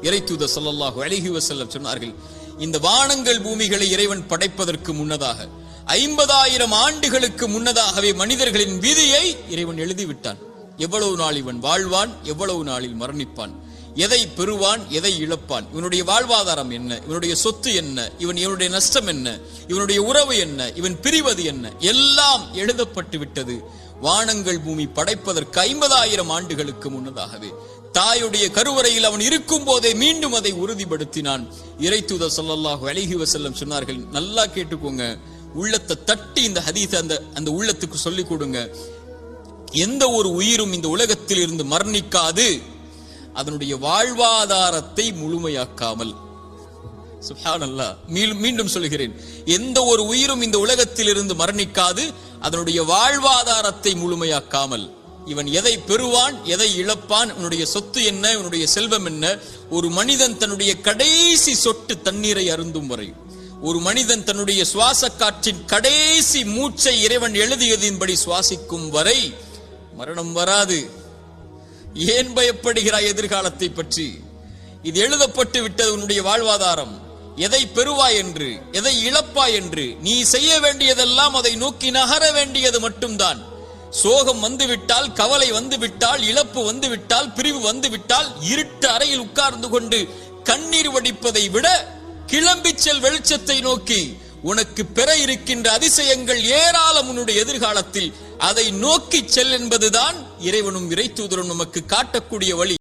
இறைத்தூதர் ஸல்லல்லாஹு அலைஹி வஸல்லம் சொன்னார்கள், இந்த வானங்கள் பூமிகளை இறைவன் படைப்பதற்கு முன்னதாக 50,000 ஆண்டுகளுக்கு முன்னதாகவே மனிதர்களின் விதியை இறைவன் எழுதிவிட்டான். எவ்வளவு நாள் இவன் வாழ்வான், எவ்வளவு நாளில் மரணிப்பான், எதை பெறுவான், எதை இழப்பான், இவனுடைய வாழ்வாதாரம் என்ன, இவனுடைய சொத்து என்ன, இவனுடைய நஷ்டம் என்ன, இவனுடைய உறவு என்ன, இவன் பிரிவது என்ன, எல்லாம் எழுதப்பட்டு விட்டது. வானங்கள் பூமி படைப்பதற்கு 50,000 ஆண்டுகளுக்கு முன்னதாகவே தாயுடைய கருவறையில் அவன் இருக்கும் போதே மீண்டும் அதை உறுதிப்படுத்தினான். இறைத்தூதர் ஸல்லல்லாஹு அலைஹி வஸல்லம் சொன்னார்கள், நல்லா கேட்டுக்கோங்க, உள்ளத்தை தட்டி இந்த ஹதீஸை அந்த உள்ளத்துக்கு சொல்லிக் கொடுங்க. எந்த ஒரு உயிரும் இந்த உலகத்தில் இருந்து மரணிக்காது அதனுடைய வாழ்வாதாரத்தை முழுமையாக்காமல். சுப்ஹானல்லாஹ், மீண்டும் சொல்கிறேன், எந்த ஒரு உயிரும் இந்த உலகத்தில் இருந்து மரணிக்காது அதனுடைய வாழ்வாதாரத்தை முழுமையாக்காமல். இவன் எதை பெறுவான், எதை இழப்பான், இவனுடைய சொத்து என்ன, இவனுடைய செல்வம் என்ன, ஒரு மனிதன் தன்னுடைய கடைசி சொட்டு தண்ணீரை அருந்தும் வரை, ஒரு மனிதன் தன்னுடைய சுவாச காற்றின் கடைசி மூச்சை இறைவன் எழுதியதின்படி சுவாசிக்கும் வரை மரணம் வராது. ஏன் பயப்படுகிறாய் எதிர்காலத்தை பற்றி? இது எழுதப்பட்டு விட்டது உன்னுடைய வாழ்வாதாரம். எதை பெறுவாய் என்று, எதை இழப்பாய் என்று, நீ செய்ய வேண்டியதெல்லாம் அதை நோக்கி நகர வேண்டியது மட்டும்தான். சோகம் வந்துவிட்டால், கவலை வந்துவிட்டால், இழப்பு வந்துவிட்டால், பிரிவு வந்துவிட்டால், இருட்டு அறையில் உட்கார்ந்து கொண்டு கண்ணீர் வடிப்பதை விட கிளம்பி செல் வெளிச்சத்தை நோக்கி. உனக்கு பெற இருக்கின்ற அதிசயங்கள் ஏராளம் உன்னுடைய எதிர்காலத்தில். அதை நோக்கி செல் என்பதுதான் இறைவனும் இறைத்தூதரும் நமக்கு காட்டக்கூடிய வழி.